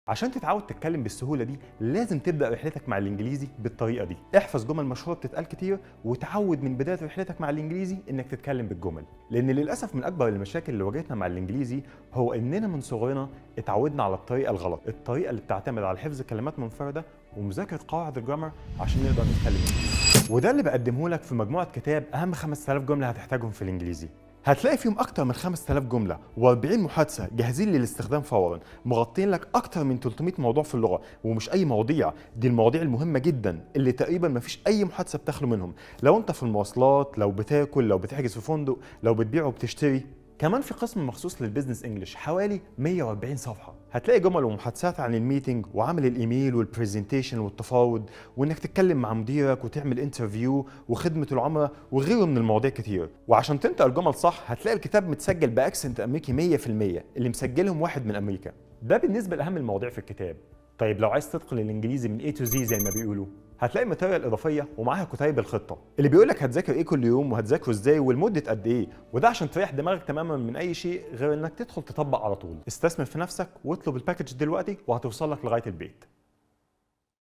عشان تتعود تتكلم بالسهولة دي لازم تبدأ رحلتك مع الإنجليزي بالطريقة دي. احفظ جمل مشهورة بتتقال كتير وتعود من بداية رحلتك مع الإنجليزي إنك تتكلم بالجمل، لأن للأسف من أكبر المشاكل اللي واجهتنا مع الإنجليزي هو إننا من صغرنا اتعودنا على الطريقة الغلط، الطريقة اللي بتعتمد على حفظ كلمات منفردة ومذاكرة قواعد الجرامر عشان نقدر نتكلم إنجليزي. وده اللي بقدمه لك في مجموعة كتاب أهم 5000 جملة هتحتاجهم في الإنجليزي. هتلاقي فيهم أكتر من 5000 جملة و40 محادثة جاهزين للاستخدام فورا، مغطين لك أكتر من 300 موضوع في اللغة، ومش أي مواضيع، دي المواضيع المهمة جدا اللي تقريبا مفيش أي محادثة بتخلو منهم، لو أنت في المواصلات، لو بتاكل، لو بتحجز في فندق، لو بتبيع وبتشتري. كمان في قسم مخصوص للبيزنس انجلش حوالي 140 صفحه، هتلاقي جمل ومحادثات عن الميتنج وعمل الايميل والبرزنتيشن والتفاوض وانك تتكلم مع مديرك وتعمل انترفيو وخدمه العملاء وغيره من المواضيع كتير. وعشان تنطق الجمل صح هتلاقي الكتاب متسجل باكسنت امريكي 100% اللي مسجلهم واحد من امريكا. ده بالنسبه لاهم المواضيع في الكتاب. طيب لو عايز تتقن الانجليزي من A to Z زي ما بيقولوا، هتلاقي ماتيريال اضافيه ومعاها كتيب الخطه اللي بيقول لك هتذاكر ايه كل يوم وهتذاكره ازاي والمده قد ايه، وده عشان تريح دماغك تماما من اي شيء غير انك تدخل تطبق على طول. استثمر في نفسك واطلب الباكج دلوقتي وهتوصل لك لغايه البيت.